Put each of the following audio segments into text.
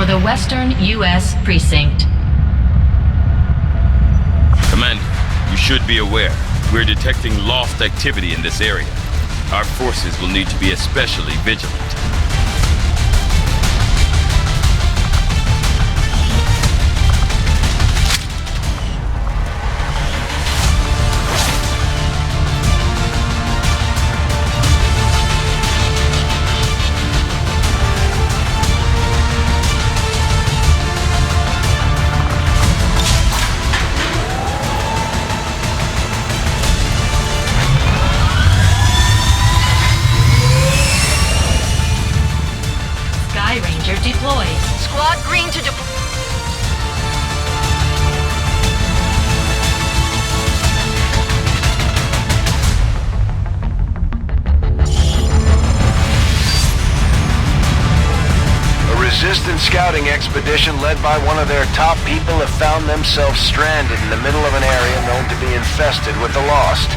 for the Western U.S. Precinct. Commander, you should be aware. We're detecting loft activity in this area. Our forces will need to be especially vigilant. Ranger deployed. Squad green to deploy. A resistance scouting expedition led by one of their top people have found themselves stranded in the middle of an area known to be infested with the Lost.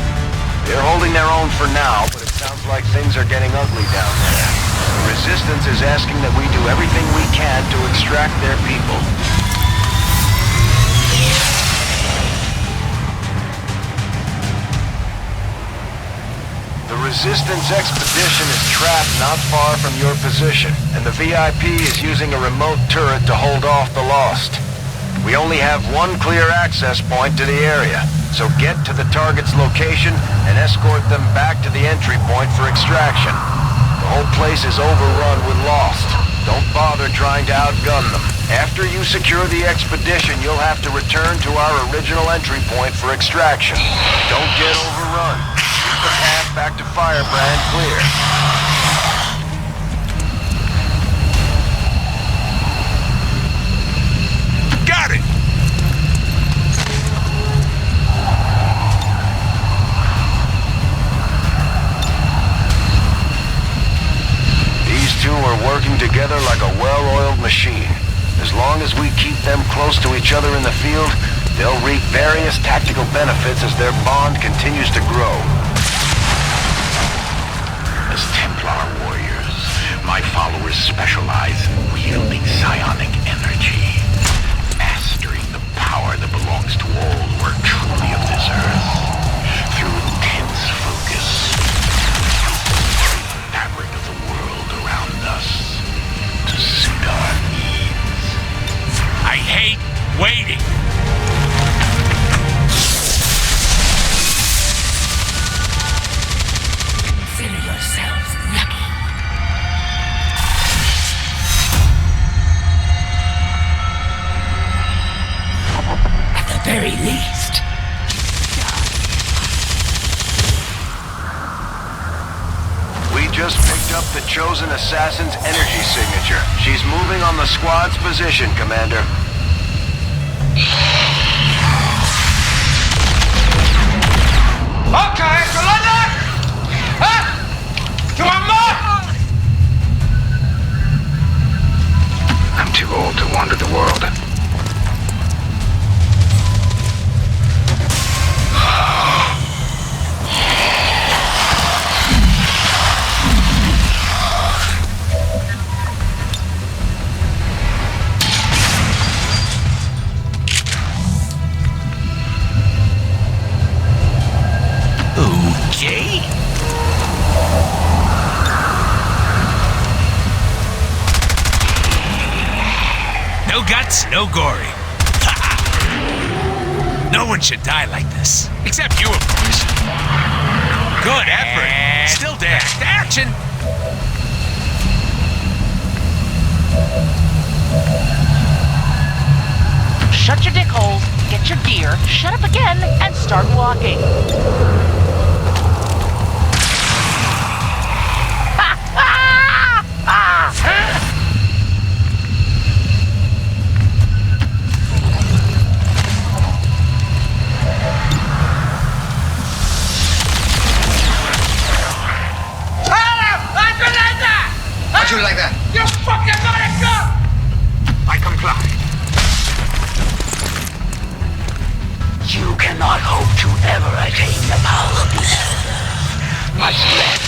They're holding their own for now, but it sounds like things are getting ugly down there. The Resistance is asking that we do everything we can to extract their people. The Resistance expedition is trapped not far from your position, and the VIP is using a remote turret to hold off the Lost. We only have one clear access point to the area, so get to the target's location and escort them back to the entry point for extraction. The whole place is overrun with Lost. Don't bother trying to outgun them. After you secure the expedition, you'll have to return to our original entry point for extraction. Don't get overrun. Keep the path back to Firebrand clear. Got it! Two are working together like a well-oiled machine. As long as we keep them close to each other in the field, they'll reap various tactical benefits as their bond continues to grow. As Templar warriors, my followers specialize in wielding psionic energy, mastering the power that belongs to all who are truly of this earth. Through intense focus, fabric of the world around us to suit our needs. I hate waiting. Consider yourselves lucky. At the very least. We just picked up the Chosen Assassin's energy signature. She's moving on the squad's position, Commander. Okay, so London! Huh? You want more? I'm too old to wander the world. Okay. No guts, no gory. No one should die like this. Except you, of course. Good effort. Still dead. Action! Shut your dick holes, get your gear, shut up again, and start walking. How'd you like that? You fucking let it go! I comply. You cannot hope to ever attain the power below. Much less.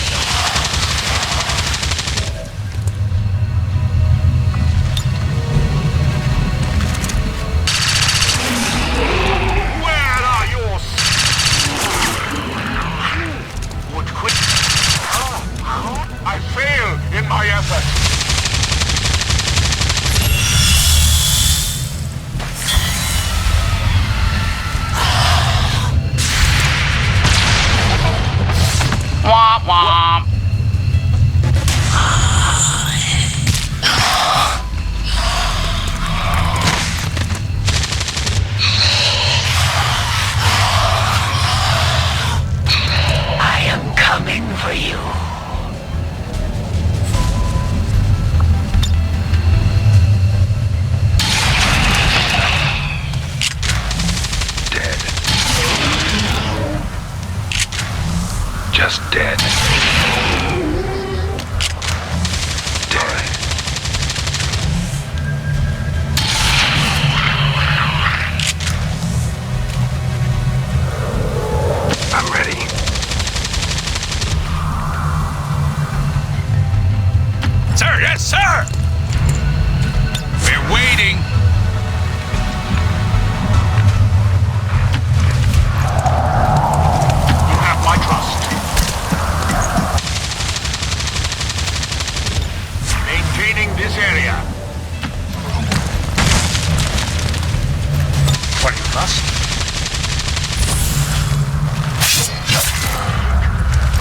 Boss?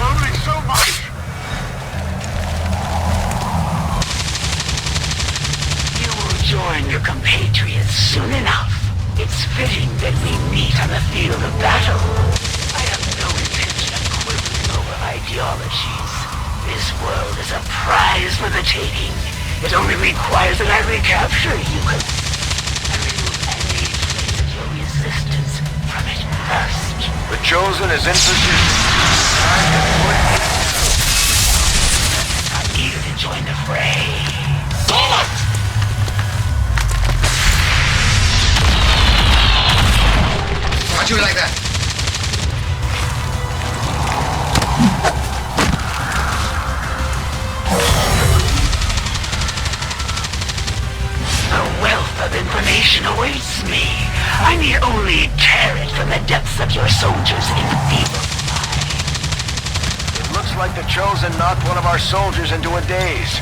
Only so much! You will join your compatriots soon enough. It's fitting that we meet on the field of battle. I have no intention of quibbling over ideologies. This world is a prize for the taking. It only requires that I recapture you and remove any trace of your resistance from it first. The Chosen is in position. Time to put it. I'm eager to join the fray. Warlock! How'd you like that? A wealth of information awaits me. I need only tear it from the depths of your soldiers' enfeebled mind. It looks like the Chosen knocked one of our soldiers into a daze.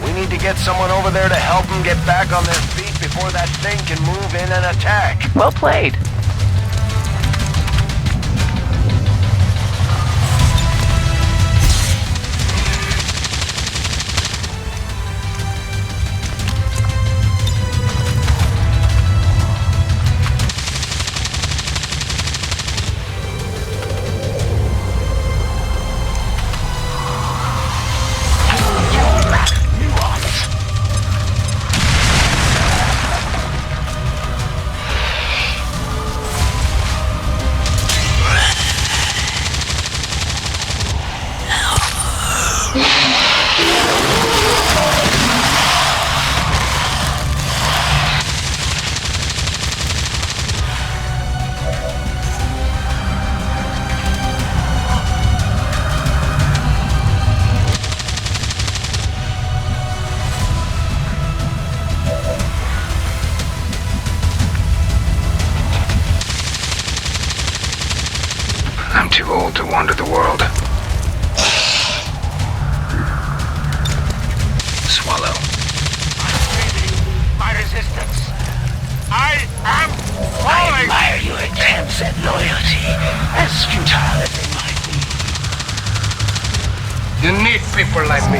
We need to get someone over there to help them get back on their feet before that thing can move in and attack. Well played. I'm too old to wander the world. Swallow. My resistance. I am I falling! admire your attempts at loyalty, as futile as they might be. You need people like me.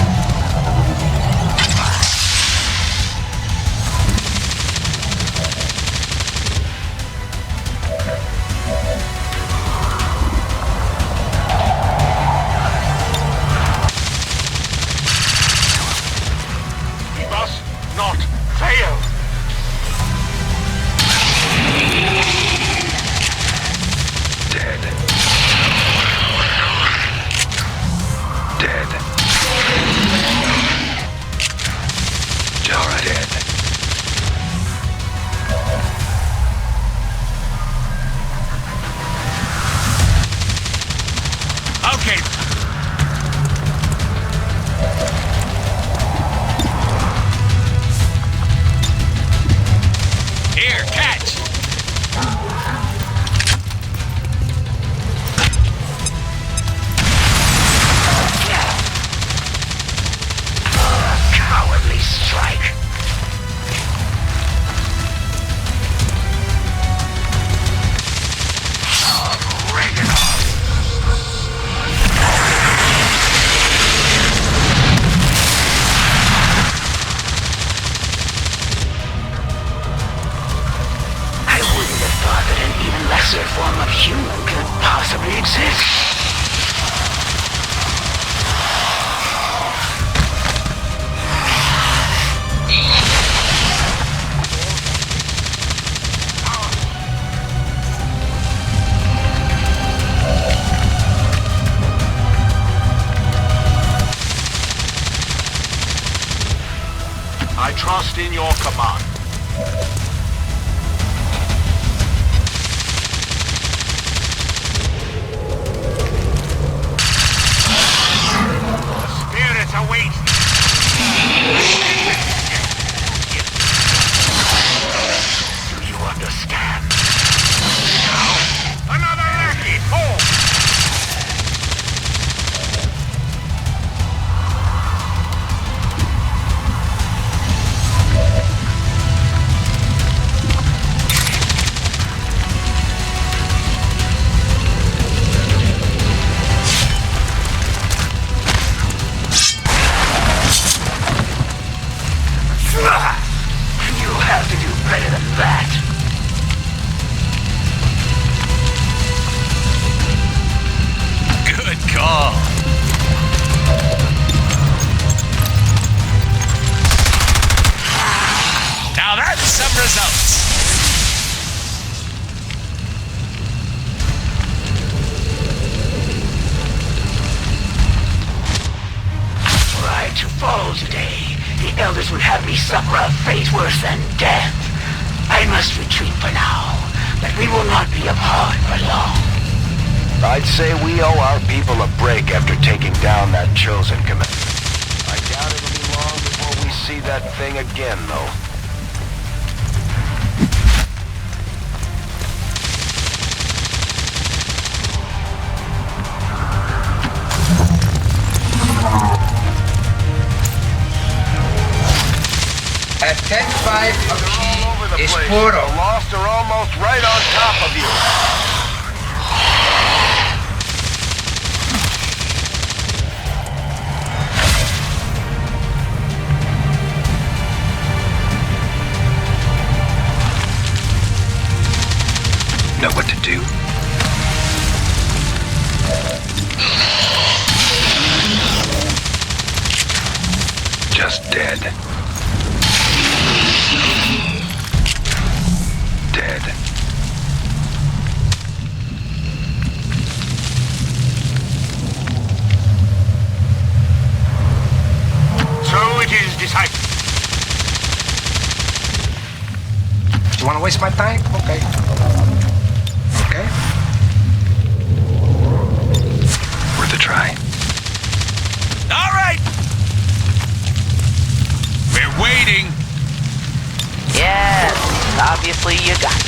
We must not fail! Dead. Dead. Just dead. Okay. Here, catch! Cowardly strike. Bring it on. I wouldn't have thought that an even lesser form of human could possibly exist. I trust in your command. Spirits await. Do you understand? Another lackey! Pull! suffer a fate worse than death. I must retreat for now, but we will not be apart for long. I'd say we owe our people a break after taking down that chosen command. I doubt it'll be long before we see that thing again, though. At 10-5, They're all over the is place. portal. The Lost are almost right on top of you. Know what to do? Just dead. Dead. So it is decided. You wanna waste my time? Okay. Okay. Worth a try. All right. We're waiting. Yes, obviously you got it.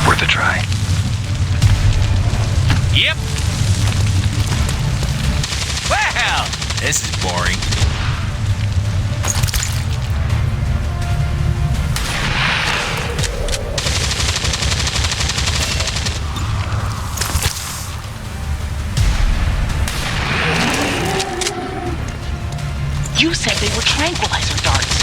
Worth a try. Yep. Well, this is boring. You said they were tranquilizer darts.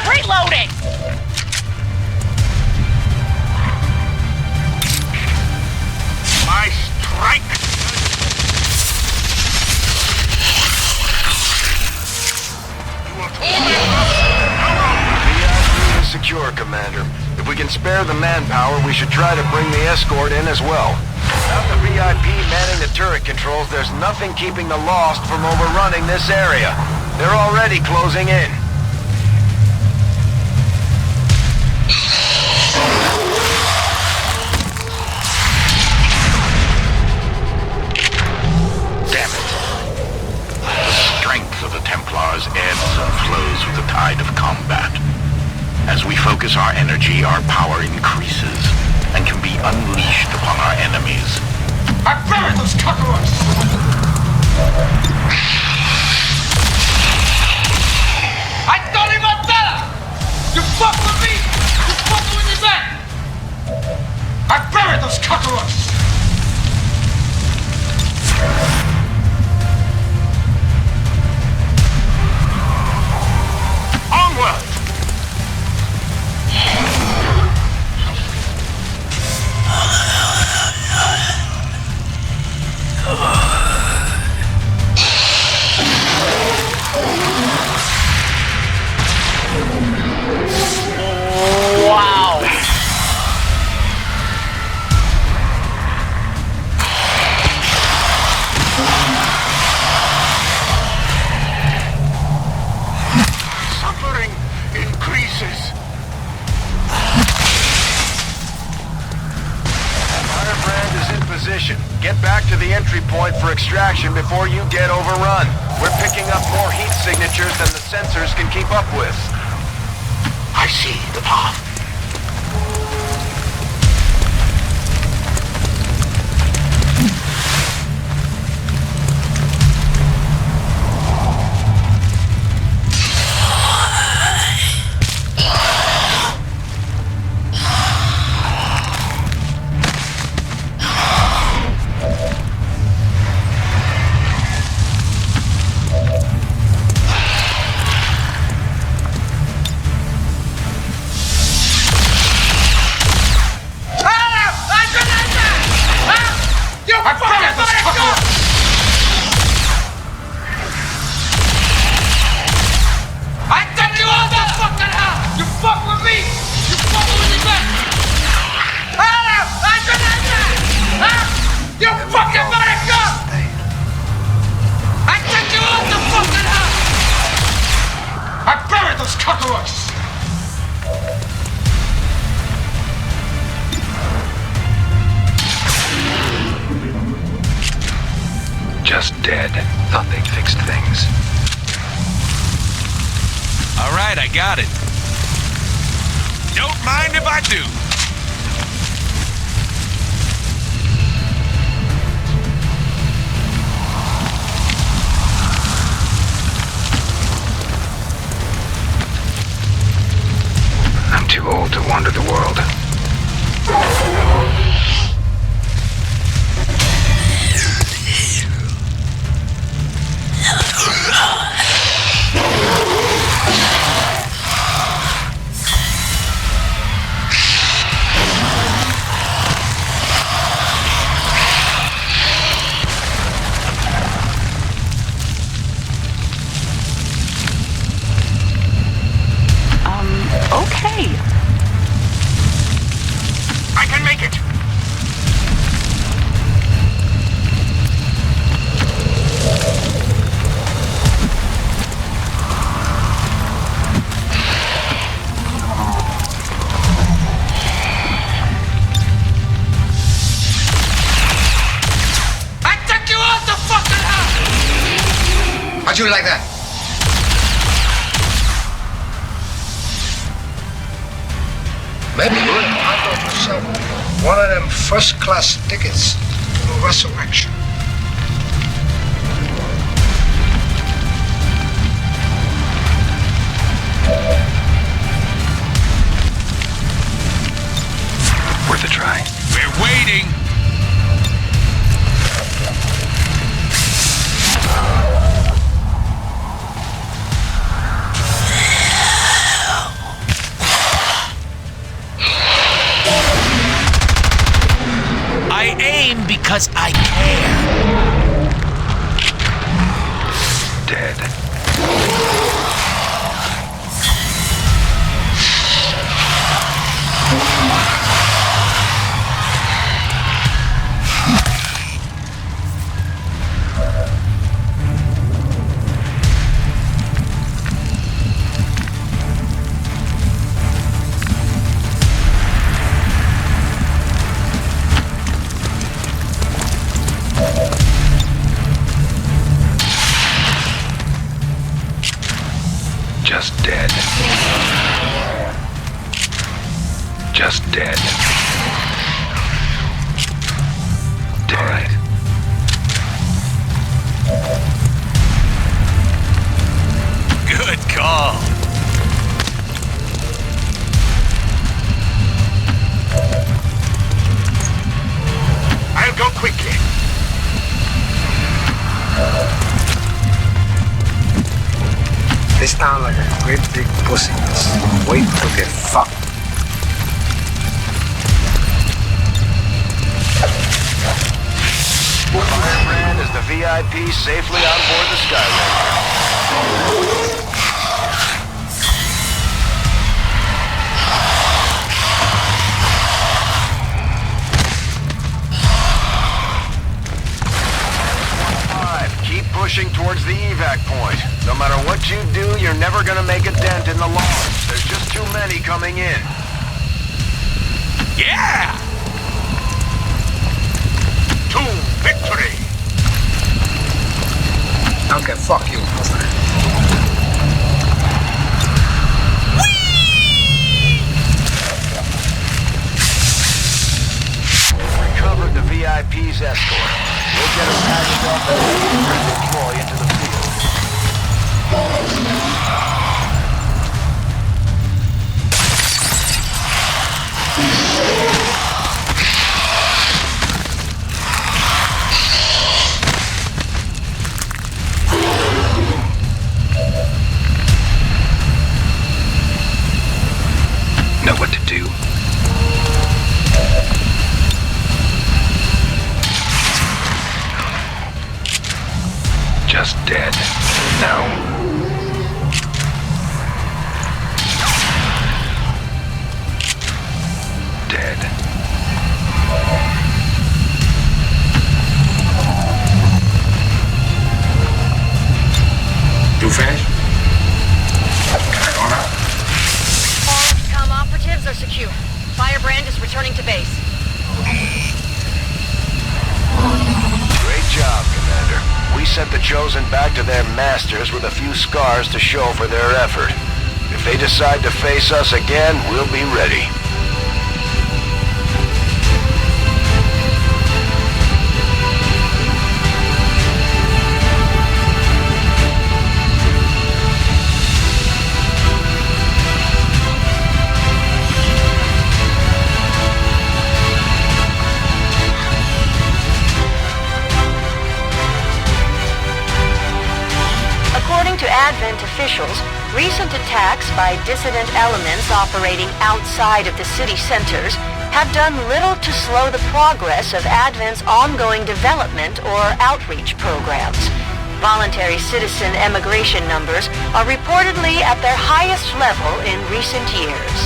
Reloading! My strike. You will VIP is secure, Commander. If we can spare the manpower, we should try to bring the escort in as well. Without the VIP manning the turret controls, there's nothing keeping the Lost from overrunning this area. They're already closing in. Damn it. The strength of the Templars ebbs and flows with the tide of combat. As we focus our energy, our power increases and can be unleashed upon our enemies. I buried those cockroaches! I thought he was better! You fuck with me! You fuck with his back! I buried those cockroaches! onward. Wow. Suffering increases. Firebrand is in position. Get back to the entry point for extraction before you get overrun. We're picking up more heat signatures than the sensors can keep up with. I see the path. Just dead. Thought they'd fixed things. All right, I got it. Don't mind if I do. I'm too old to wander the world. Okay. I can make it! I took you out the fucking house! How'd you like that? Maybe you'll find out yourself one of them first-class tickets to resurrection. Worth a try. We're waiting. I aim because I care. Dead. Just dead. Just dead. Dead. Good call. I'll go quickly. They sound like a great big pussy that's waiting to get fucked. Firebrand is the VIP safely on board the Skyranger. Keep pushing towards the evac point. No matter what you do, you're never gonna make a dent in the loss. There's just too many coming in. Yeah! To victory! Okay, fuck you, brother. Recovered the VIP's escort. We'll get him patched up and deploy into the field. Know what to do. Just dead. No. Dead. You finished? Can I go now? All XCOM operatives are secure. Firebrand is returning to base. Great job, Commander. We sent the Chosen back to their masters with a few scars to show for their effort. If they decide to face us again, we'll be ready. According to Advent officials, recent attacks by dissident elements operating outside of the city centers have done little to slow the progress of Advent's ongoing development or outreach programs. Voluntary citizen emigration numbers are reportedly at their highest level in recent years.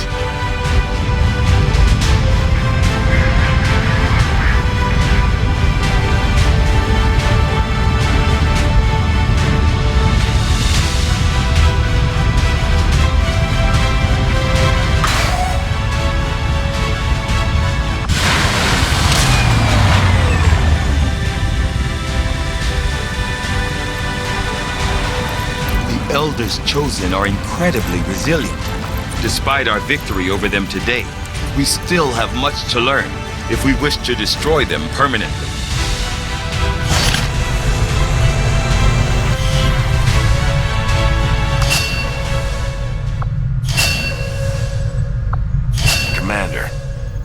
Elders Chosen are incredibly resilient. Despite our victory over them today, we still have much to learn if we wish to destroy them permanently. Commander,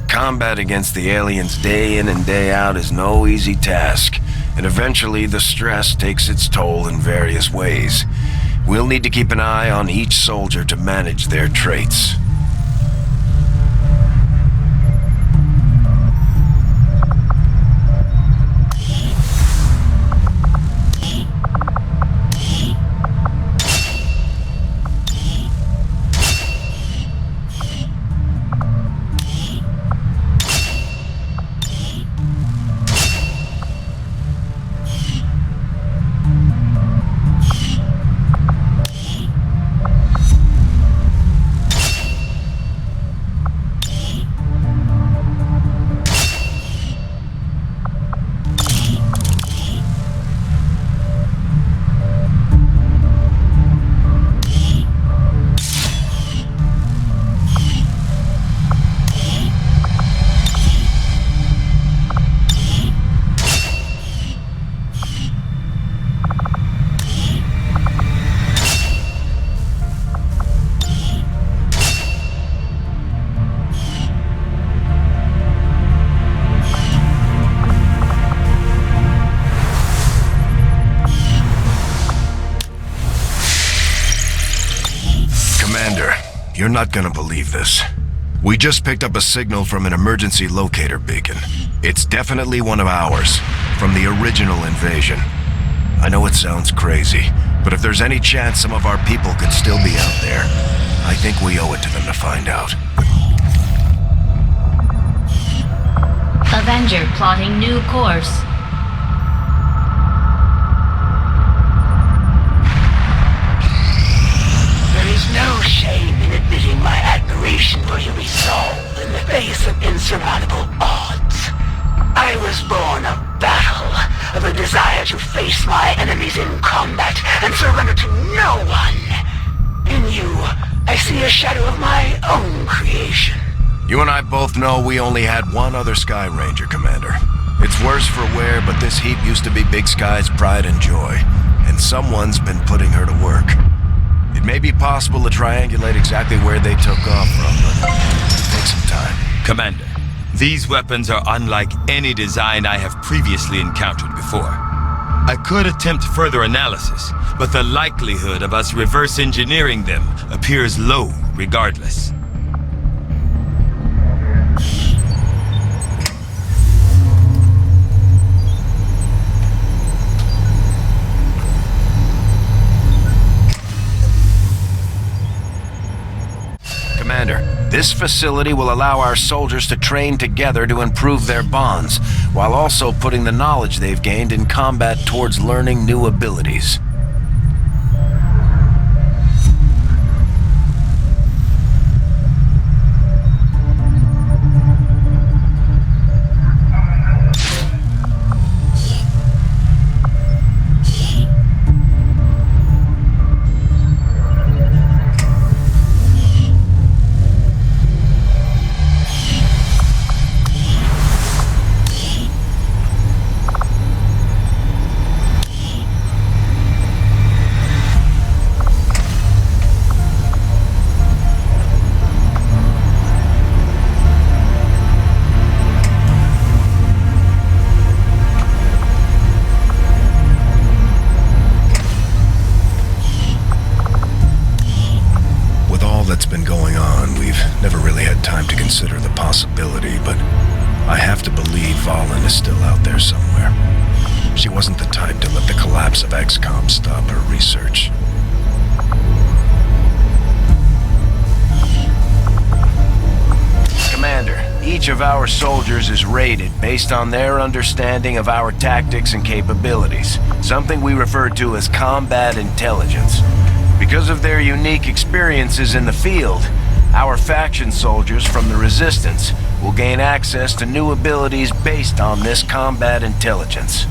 combat against the aliens day in and day out is no easy task, and eventually the stress takes its toll in various ways. We'll need to keep an eye on each soldier to manage their traits. You're not gonna believe this. We just picked up a signal from an emergency locator beacon. It's definitely one of ours, from the original invasion. I know it sounds crazy, but if there's any chance some of our people could still be out there, I think we owe it to them to find out. Avenger plotting new course. There is no shame in admitting my admiration for your resolve in the face of insurmountable odds. I was born of battle, of a desire to face my enemies in combat and surrender to no one. In you, I see a shadow of my own creation. You and I both know we only had one other Sky Ranger, Commander. It's worse for wear, but this heap used to be Big Sky's pride and joy, and someone's been putting her to work. It may be possible to triangulate exactly where they took off from, but it takes some time. Commander, these weapons are unlike any design I have previously encountered before. I could attempt further analysis, but the likelihood of us reverse engineering them appears low regardless. Commander, this facility will allow our soldiers to train together to improve their bonds, while also putting the knowledge they've gained in combat towards learning new abilities. I have to believe Valen is still out there somewhere. She wasn't the type to let the collapse of XCOM stop her research. Commander, each of our soldiers is rated based on their understanding of our tactics and capabilities, something we refer to as combat intelligence. Because of their unique experiences in the field, our faction soldiers from the Resistance will gain access to new abilities based on this combat intelligence.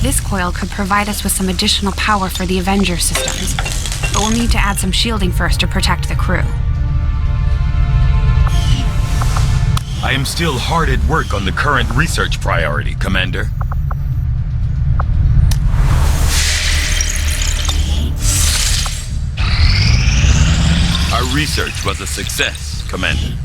This coil could provide us with some additional power for the Avenger systems, but we'll need to add some shielding first to protect the crew. I am still hard at work on the current research priority, Commander. Our research was a success, Commander.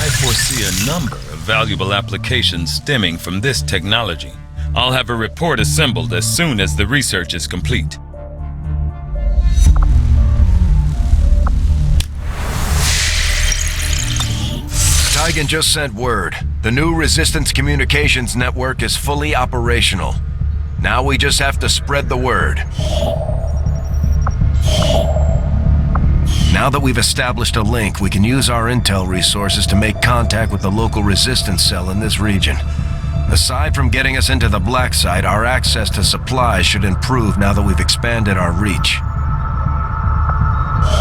I foresee a number of valuable applications stemming from this technology. I'll have a report assembled as soon as the research is complete. Tygan just sent word. The new Resistance communications network is fully operational. Now we just have to spread the word. Now that we've established a link, we can use our intel resources to make contact with the local Resistance cell in this region. Aside from getting us into the black site, our access to supplies should improve now that we've expanded our reach.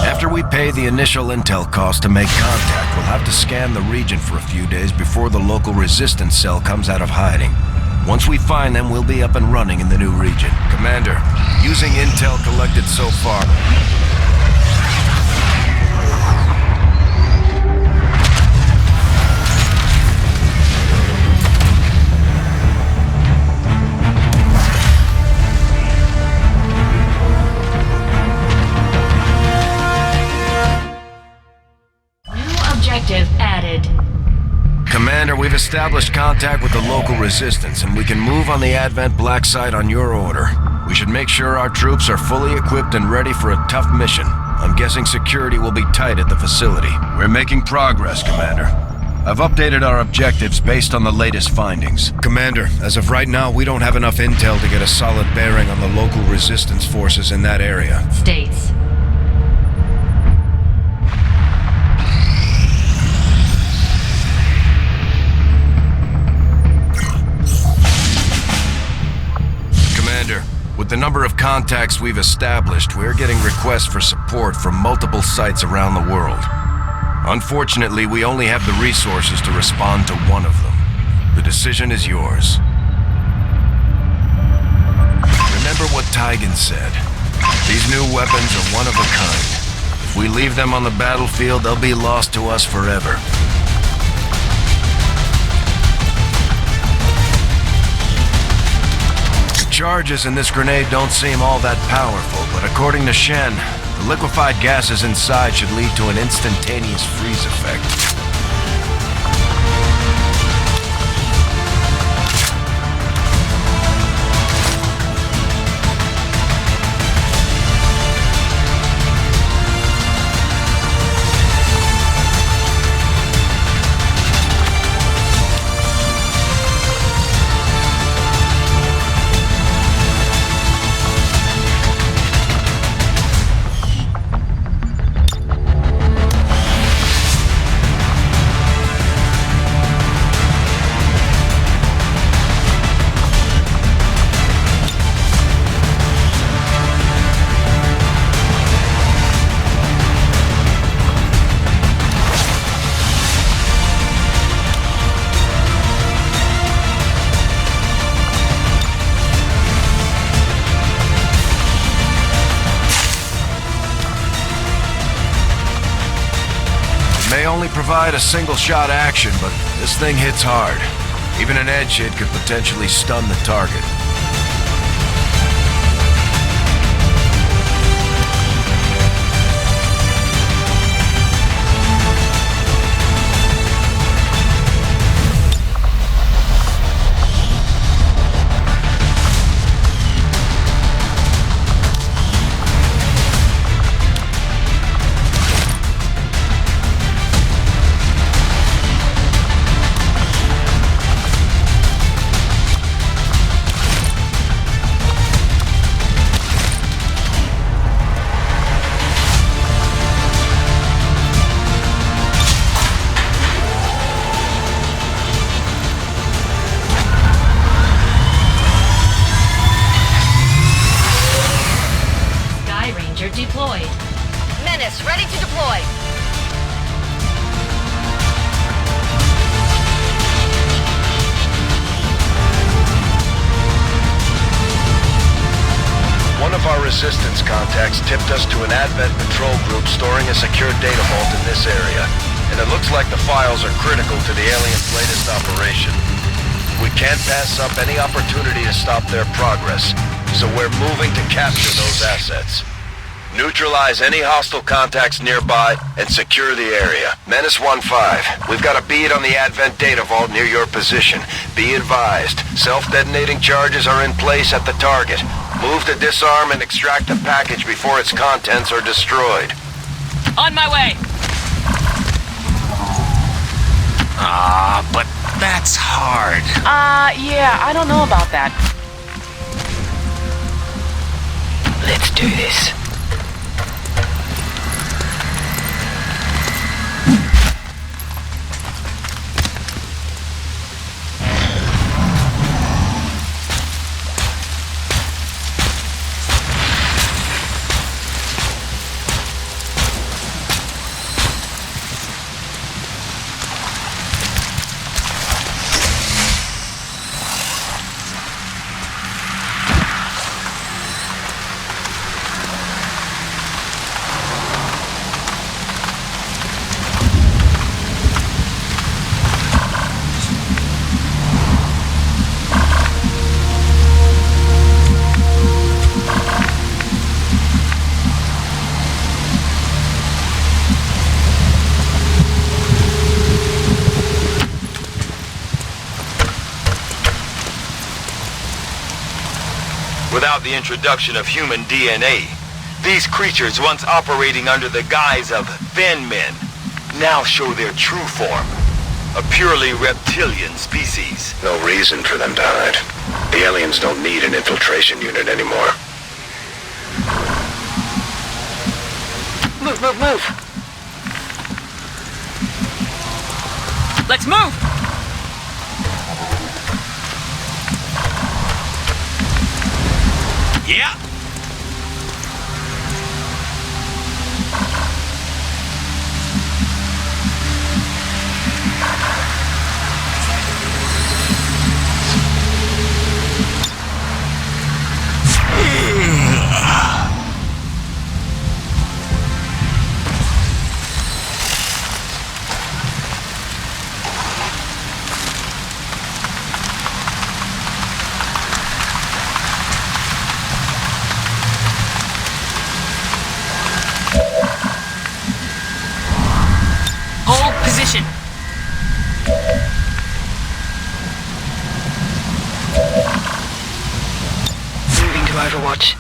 After we pay the initial intel cost to make contact, we'll have to scan the region for a few days before the local Resistance cell comes out of hiding. Once we find them, we'll be up and running in the new region. Commander, using intel collected so far... Objective added. Commander, we've established contact with the local resistance, and we can move on the Advent black site on your order. We should make sure our troops are fully equipped and ready for a tough mission. I'm guessing security will be tight at the facility. We're making progress, Commander. I've updated our objectives based on the latest findings. Commander, as of right now, we don't have enough intel to get a solid bearing on the local resistance forces in that area. States. With the number of contacts we've established, we're getting requests for support from multiple sites around the world. Unfortunately, we only have the resources to respond to one of them. The decision is yours. Remember what Tygan said. These new weapons are one of a kind. If we leave them on the battlefield, they'll be lost to us forever. The charges in this grenade don't seem all that powerful, but according to Shen, the liquefied gases inside should lead to an instantaneous freeze effect. May only provide a single-shot action, but this thing hits hard. Even an edge hit could potentially stun the target. Deployed. Menace, ready to deploy. One of our resistance contacts tipped us to an Advent patrol group storing a secure data vault in this area, and it looks like the files are critical to the aliens' latest operation. We can't pass up any opportunity to stop their progress, so we're moving to capture those assets. Neutralize any hostile contacts nearby and secure the area. Menace 1-5, we've got a bead on the Advent data vault near your position. Be advised, self-detonating charges are in place at the target. Move to disarm and extract the package before its contents are destroyed. On my way! But that's hard. Yeah, I don't know about that. Let's do this. about the introduction of human DNA. These creatures, once operating under the guise of thin men, now show their true form. A purely reptilian species. No reason for them to hide. The aliens don't need an infiltration unit anymore. Move, move, move. Let's move! Yeah. Hold position. Moving to Overwatch.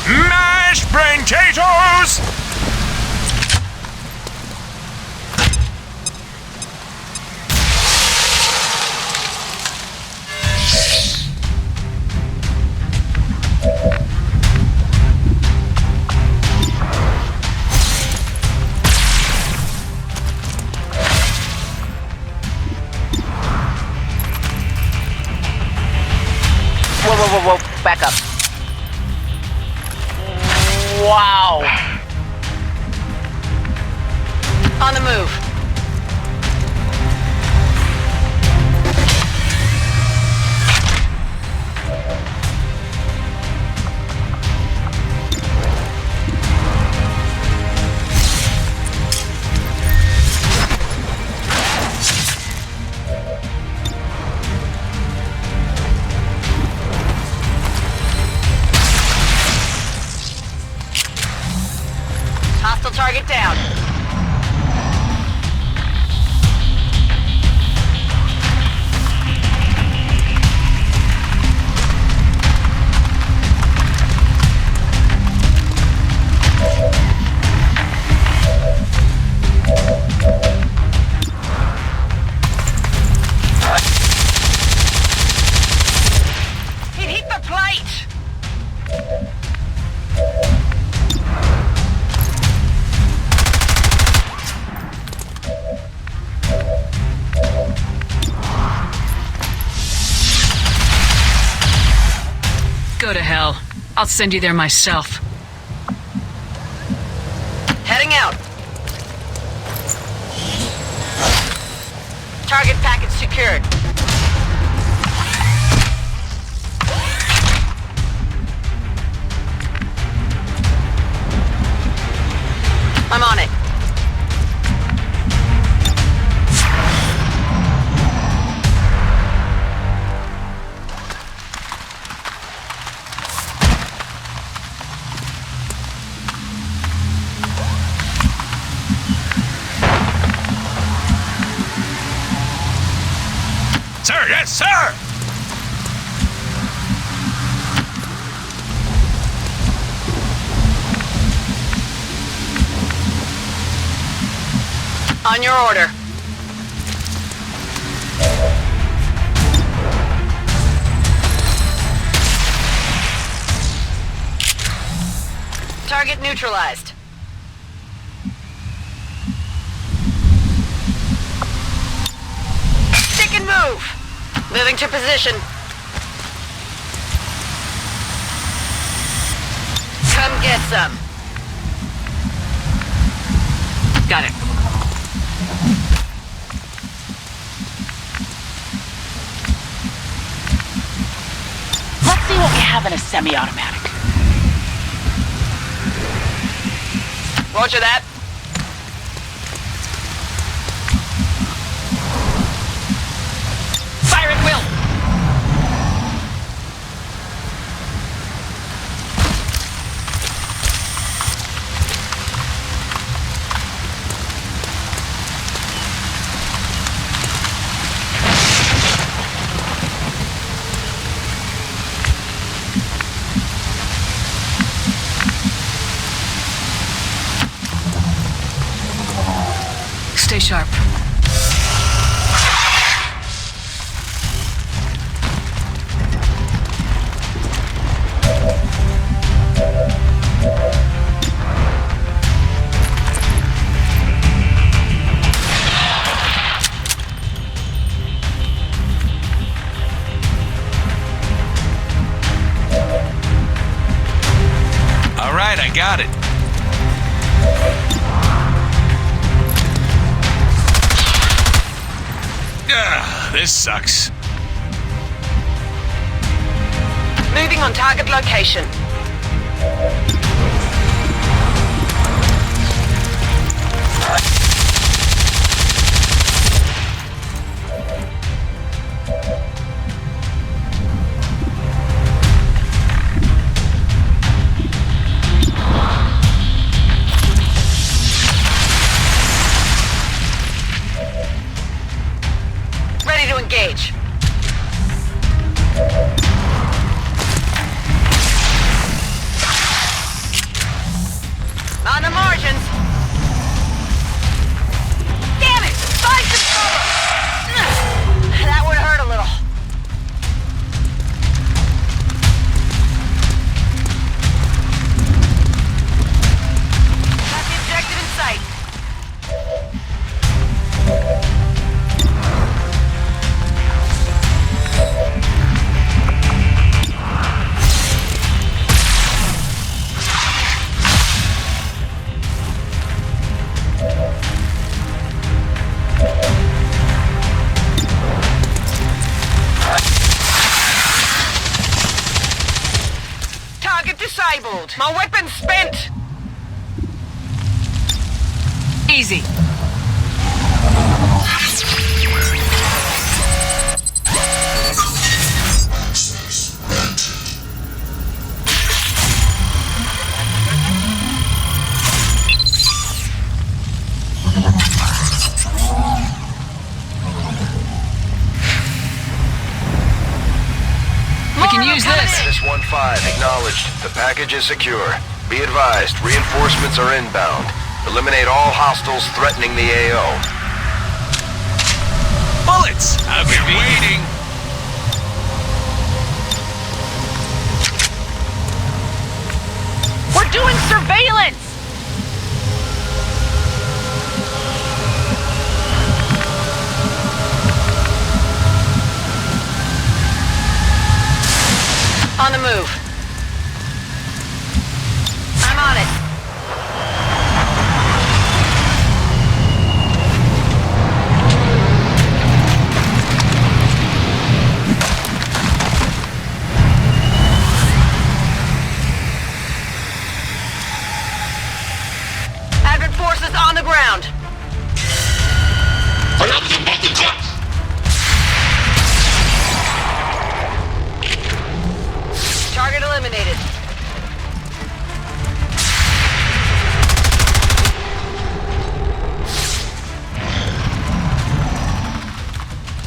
Mashed brain potatoes! Whoa. Back up. Wow. On the move. Hostile target down. It hit the plate! Go to hell. I'll send you there myself. Heading out. Target package secured. I'm on it. Sir, yes, sir! On your order. Target neutralized. Stick and move! Moving to position. Come get some. Got it. Let's see what we have in a semi-automatic. Roger that. Fire at will. Stay sharp. All right, I got it. This sucks. Moving on target location. Ready to engage. On the margins. Damn it! Find some cover! That would hurt a little. Got the objective in sight. Target disabled. My weapon's spent. Easy. We can use this. This 1-5, acknowledged. The package is secure. Be advised, reinforcements are inbound. Eliminate all hostiles threatening the AO. Bullets! I've been waiting. We're doing surveillance! On the move. I'm on it. Advent forces on the ground. Target eliminated.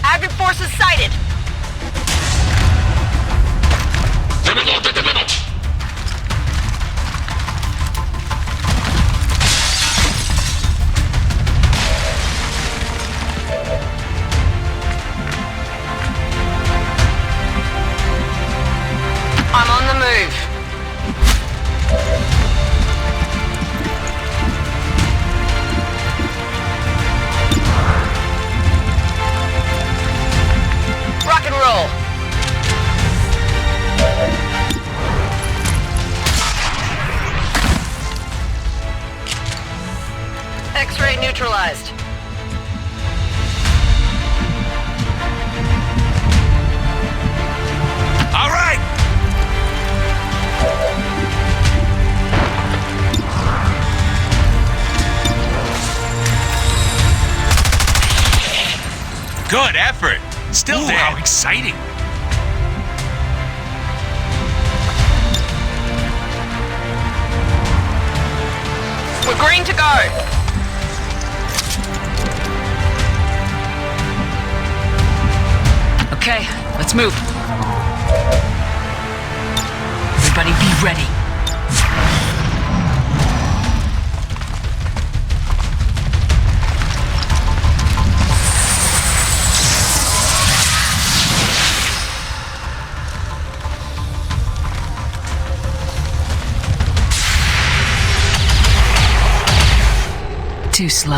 Advent forces sighted. I'm on the move. Rock and roll. X-ray neutralized. All right. Good effort. Still dead. How exciting. We're green to go. Okay, let's move. Everybody be ready. Too slow.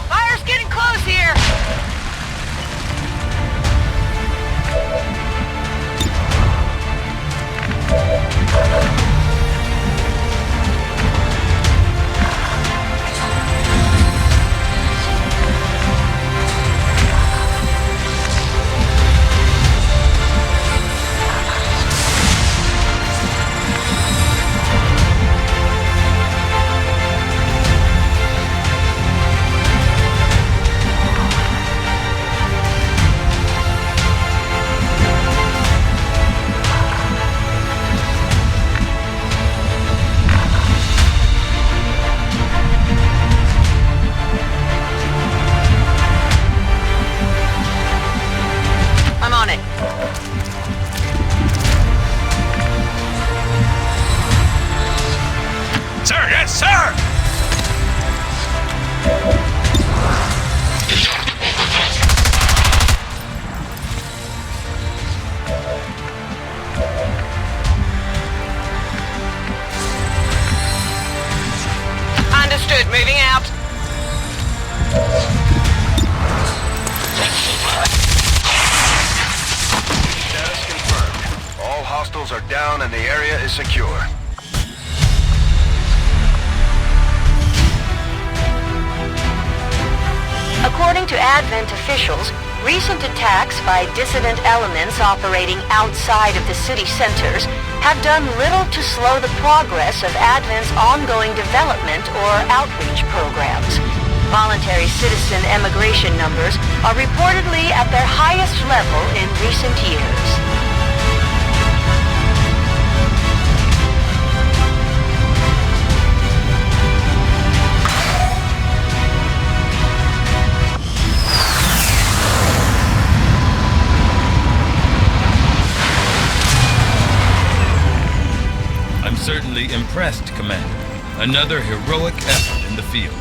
Fire's getting close here! Moving out. Status confirmed. All hostiles are down and the area is secure. According to Advent officials, recent attacks by dissident elements operating outside of the city centers have done little to slow the progress of Advent's ongoing development or outreach programs. Voluntary citizen emigration numbers are reportedly at their highest level in recent years. Certainly impressed, Commander. Another heroic effort in the field.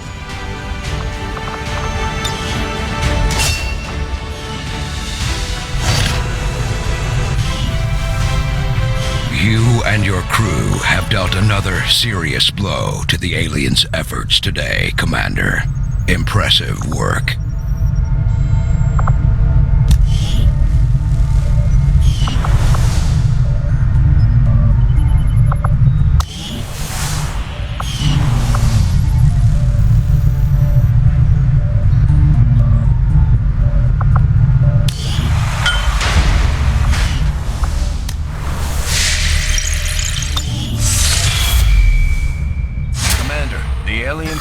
You and your crew have dealt another serious blow to the aliens' efforts today, Commander. Impressive work.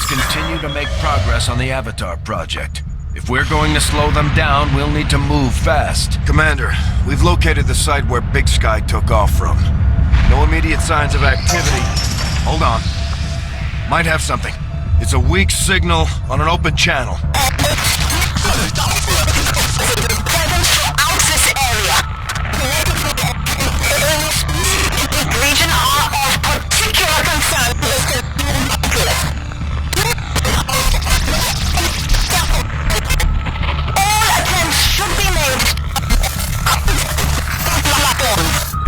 Continue to make progress on the Avatar project. If we're going to slow them down, we'll need to move fast. Commander, we've located the site where Big Sky took off from. No immediate signs of activity. Hold on. Might have something. It's a weak signal on an open channel. Region are of particular concern.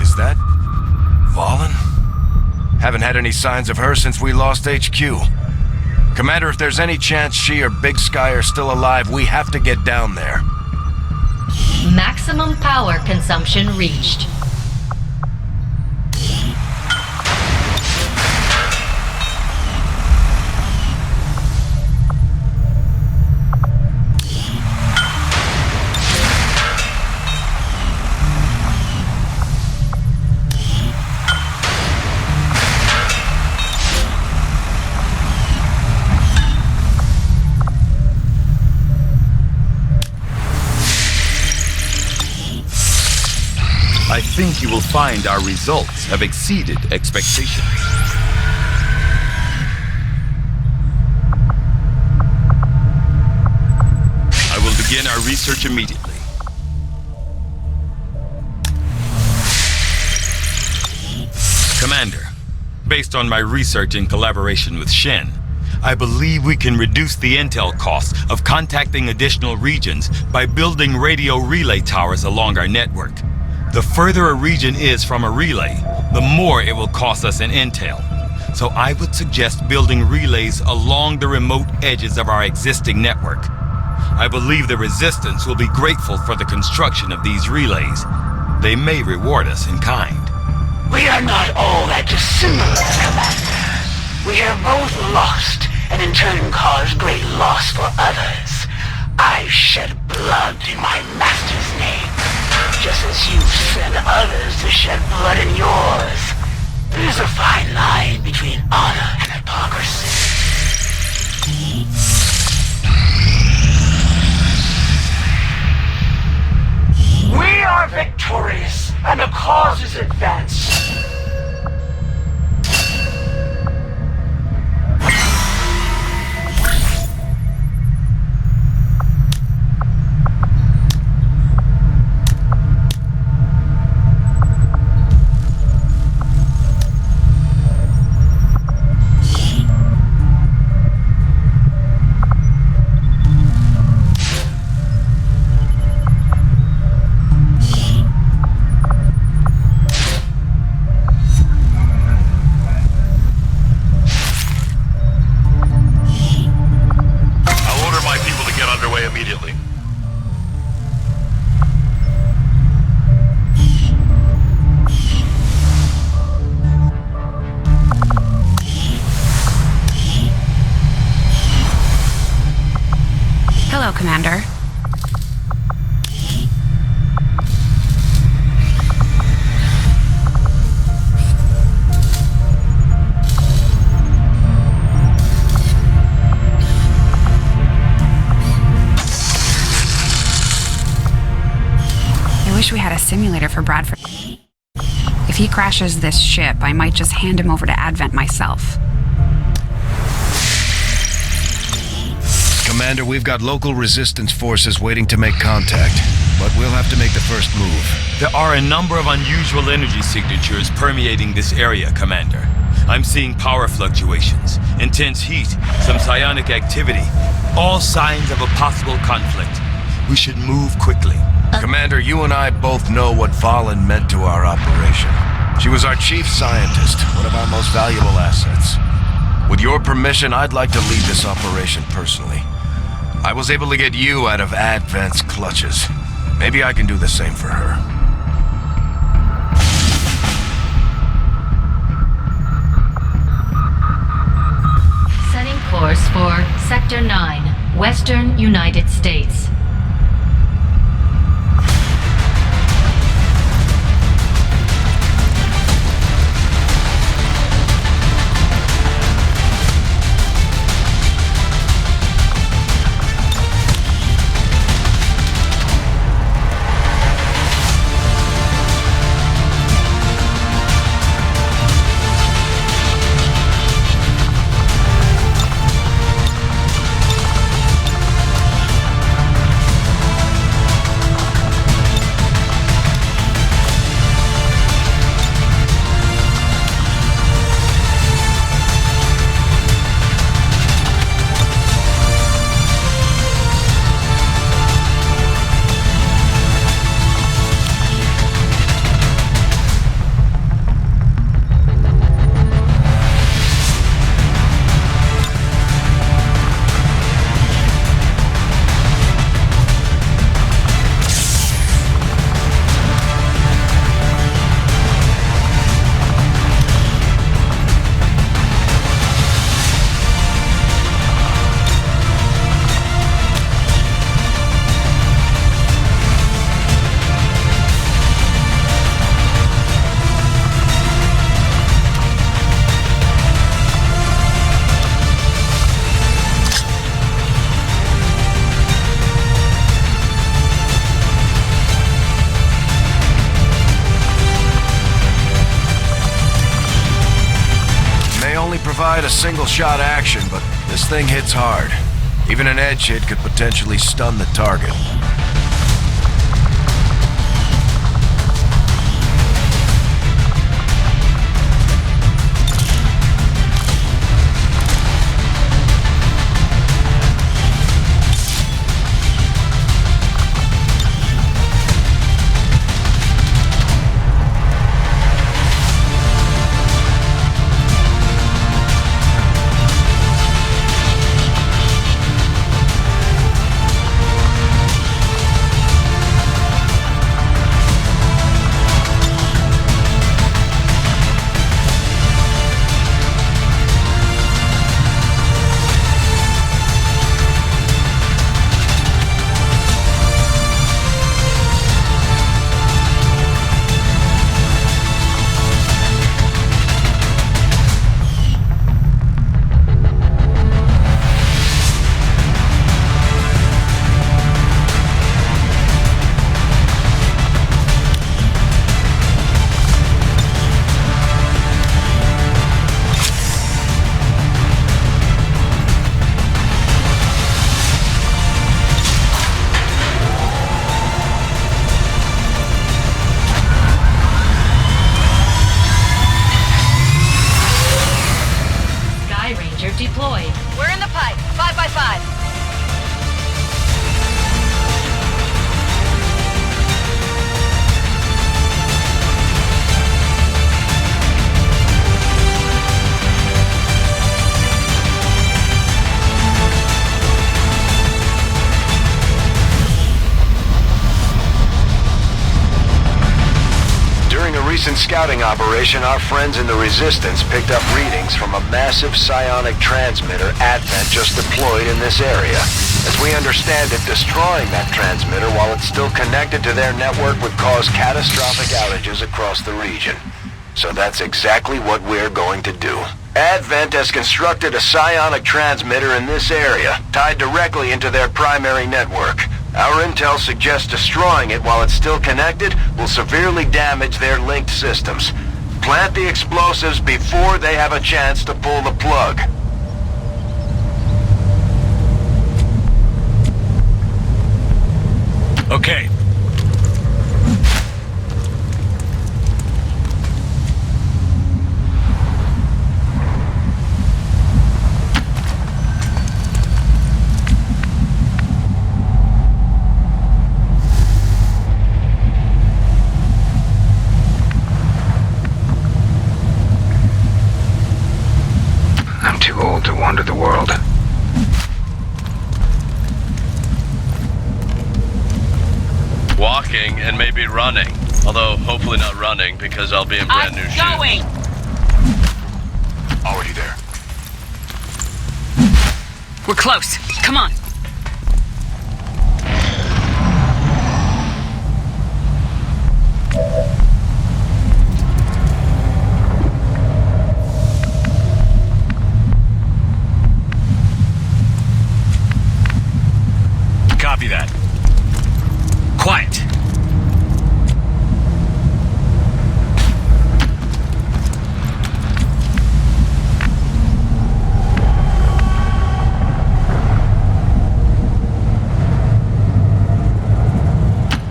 Is that Valen? Haven't had any signs of her since we lost HQ. Commander, if there's any chance she or Big Sky are still alive, we have to get down there. Maximum power consumption reached. I think you will find our results have exceeded expectations. I will begin our research immediately. Commander, based on my research in collaboration with Shen, I believe we can reduce the intel costs of contacting additional regions by building radio relay towers along our network. The further a region is from a relay, the more it will cost us in intel. So I would suggest building relays along the remote edges of our existing network. I believe the Resistance will be grateful for the construction of these relays. They may reward us in kind. We are not all that dissimilar, Commander. We have both lost, and in turn caused great loss for others. I shed blood in my master's name, just as you send others to shed blood in yours. There's a fine line between honor and hypocrisy. We are victorious, and the cause is advanced. Hello, Commander. I wish we had a simulator for Bradford. If he crashes this ship, I might just hand him over to Advent myself. Commander, we've got local resistance forces waiting to make contact, but we'll have to make the first move. There are a number of unusual energy signatures permeating this area, Commander. I'm seeing power fluctuations, intense heat, some psionic activity, all signs of a possible conflict. We should move quickly. Commander, you and I both know what Valen meant to our operation. She was our chief scientist, one of our most valuable assets. With your permission, I'd like to lead this operation personally. I was able to get you out of Advent's clutches. Maybe I can do the same for her. Setting course for Sector 9, Western United States. Provide a single-shot action, but this thing hits hard. Even an edge hit could potentially stun the target. recent scouting operation, our friends in the Resistance picked up readings from a massive psionic transmitter Advent just deployed in this area. As we understand it, destroying that transmitter while it's still connected to their network would cause catastrophic outages across the region. So that's exactly what we're going to do. Advent has constructed a psionic transmitter in this area, tied directly into their primary network. Our intel suggests destroying it while it's still connected will severely damage their linked systems. Plant the explosives before they have a chance to pull the plug. Okay. I'm too old to wander the world. Walking and maybe running. Although, hopefully not running, because I'll be in brand new shoes. Going! Already there. We're close. Come on. Copy that. Quiet.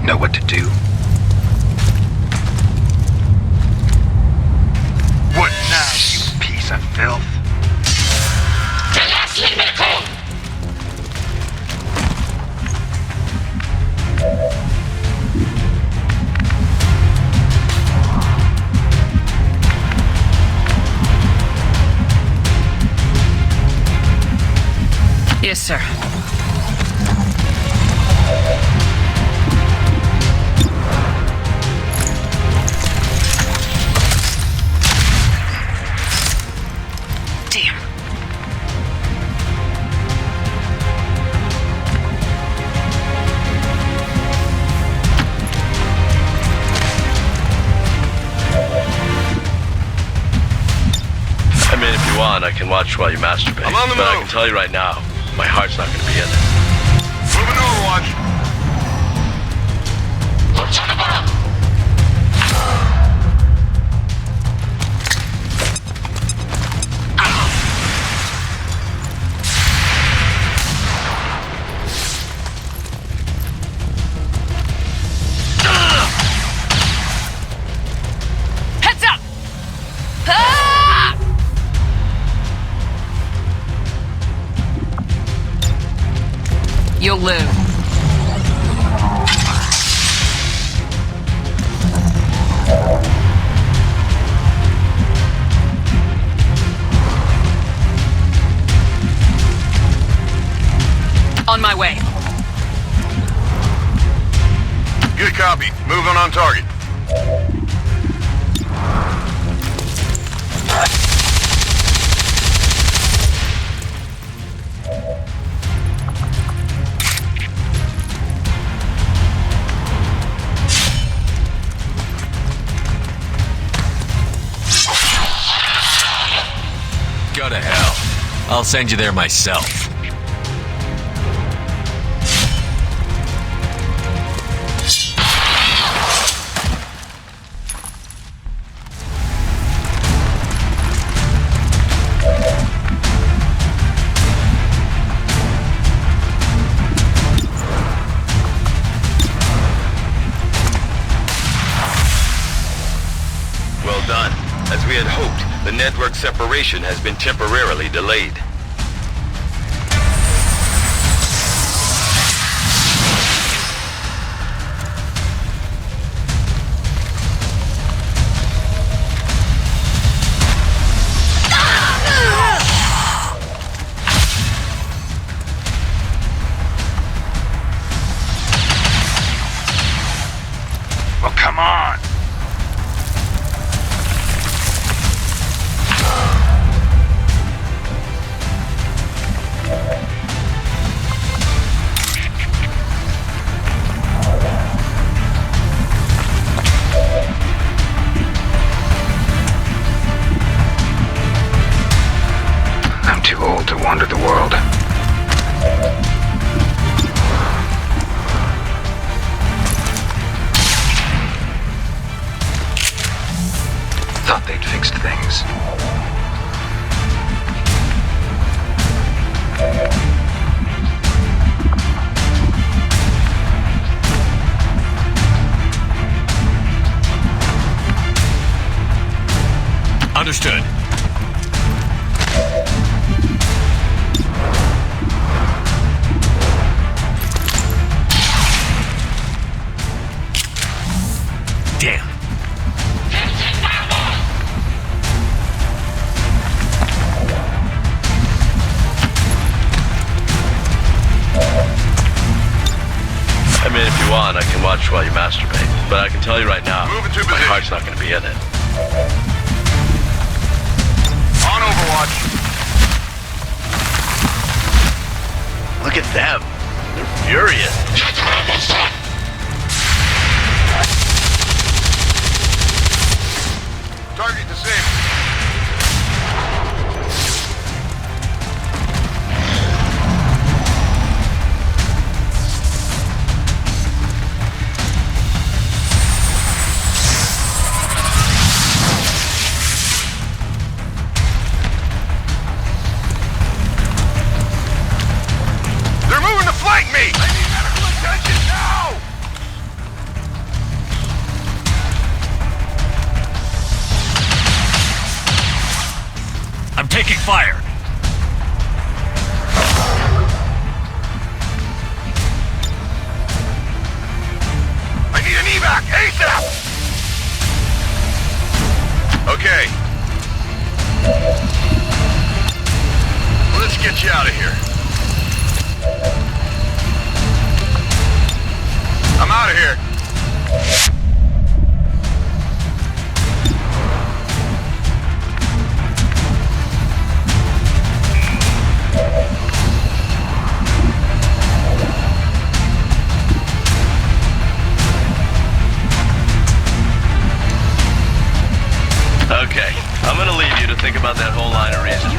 Know what to do. What now, you piece of filth? Yes, sir. Damn. I mean, if you want, I can watch while you masturbate. I'm on the but I move. can tell you right now, my heart's not going to be in it. Moving Overwatch. Heads up! Ah! You'll live. On my way. Good copy. Moving on target. Go to hell. I'll send you there myself. Well done. As we had hoped, the network separation has been temporarily delayed. Well, come on. fixed things. Understood. Damn. I mean, if you want, I can watch while you masturbate. But I can tell you right now, my heart's not going to be in it. On Overwatch. Look at them. They're furious. Target disabled. They're moving to flank me! I need medical attention now! I'm taking fire. I need an evac ASAP! Okay. Let's get you out of here. I'm out of here. Okay, I'm gonna leave you to think about that whole line of reasoning.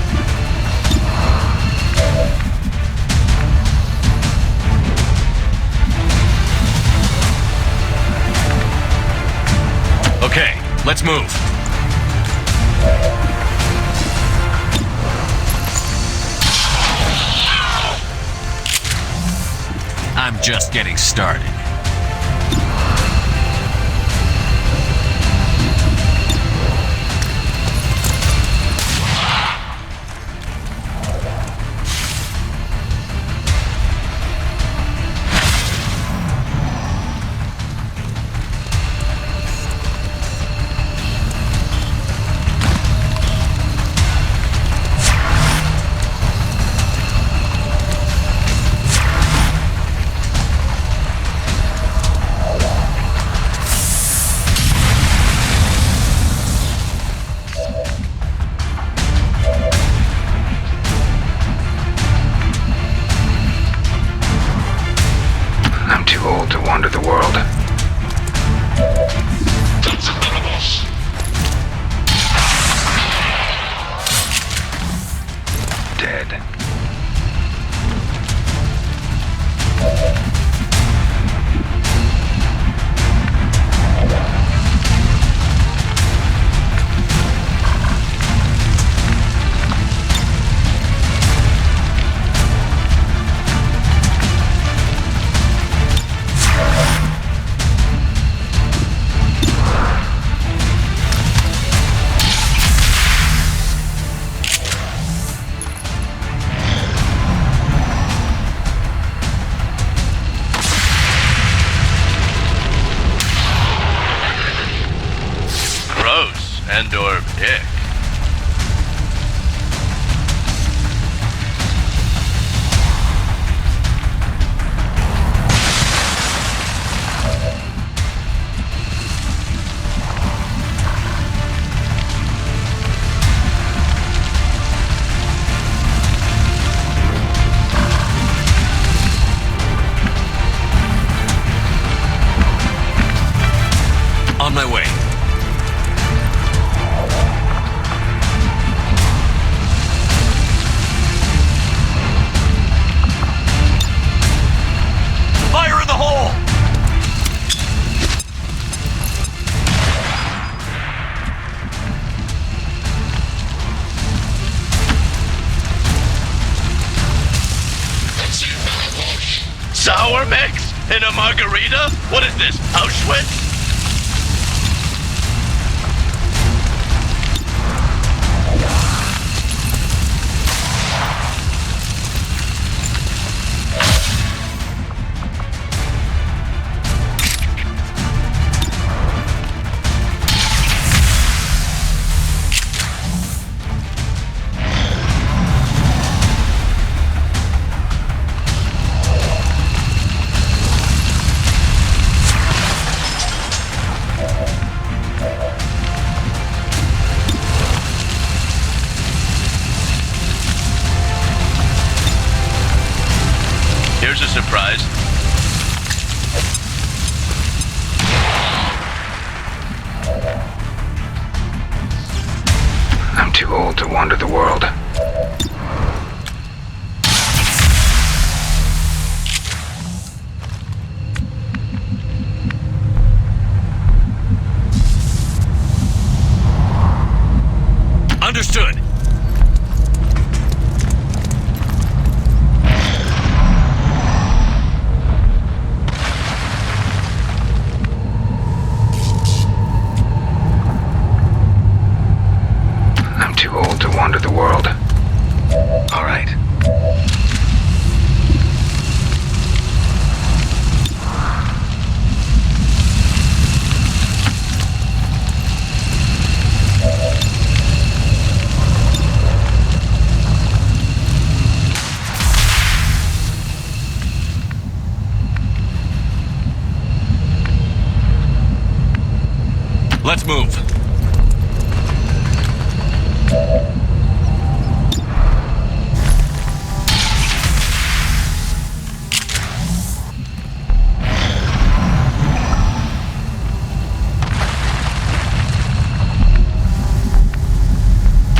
Okay, let's move. I'm just getting started. I'm too old to wander the world. Dead. Gross. And/or ick. On my way. Fire in the hole! Mex? In a margarita? What is this, Auschwitz? Here's a surprise. I'm too old to wander the world. Understood. I'm too old to wander the world. All right. Let's move.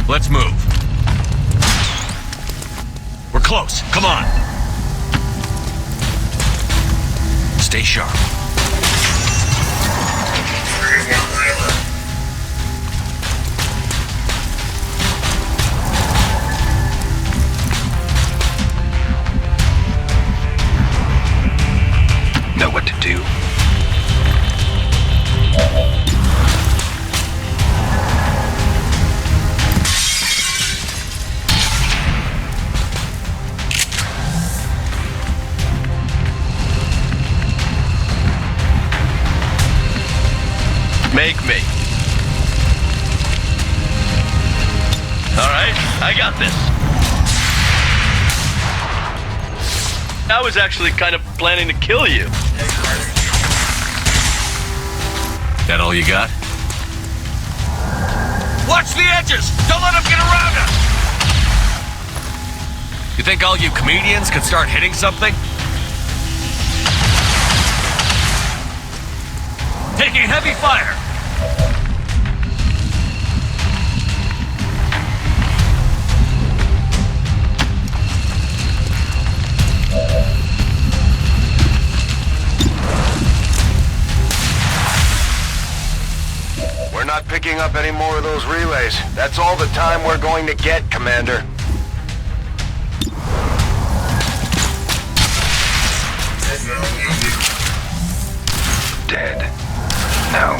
Let's move. We're close. Come on. Stay sharp. Know what to do. Make me. All right, I got this. I was actually kind of planning to kill you. That all you got? Watch the edges! Don't let them get around us! You think all you comedians could start hitting something? Taking heavy fire! We're not picking up any more of those relays. That's all the time we're going to get, Commander. Dead. No.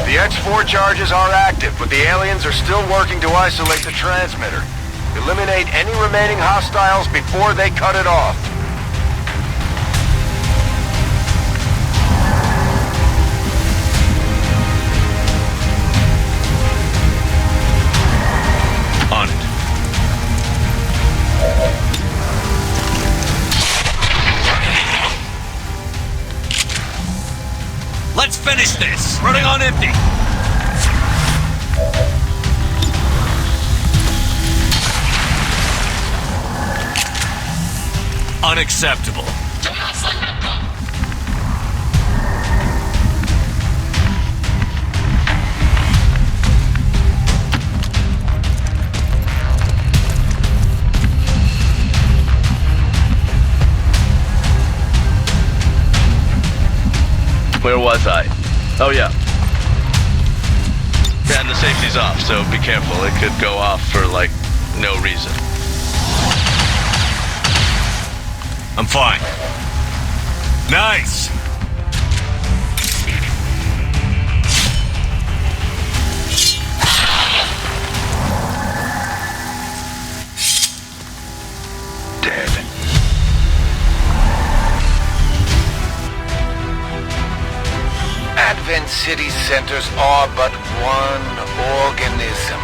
The X4 charges are active, but the aliens are still working to isolate the transmitter. Eliminate any remaining hostiles before they cut it off. On it. Let's finish this! Running on empty! Unacceptable. Where was I? Oh yeah. And the safety's off, so be careful. It could go off for, like, no reason. I'm fine. Nice! Advent City centers are but one organism.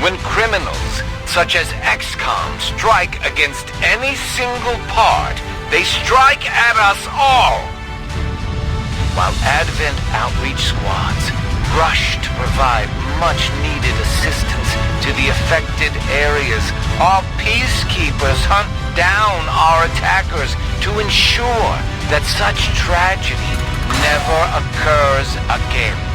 When criminals, such as XCOM, strike against any single part, they strike at us all. While Advent outreach squads rush to provide much-needed assistance to the affected areas, our peacekeepers hunt down our attackers to ensure that such tragedy never occurs again.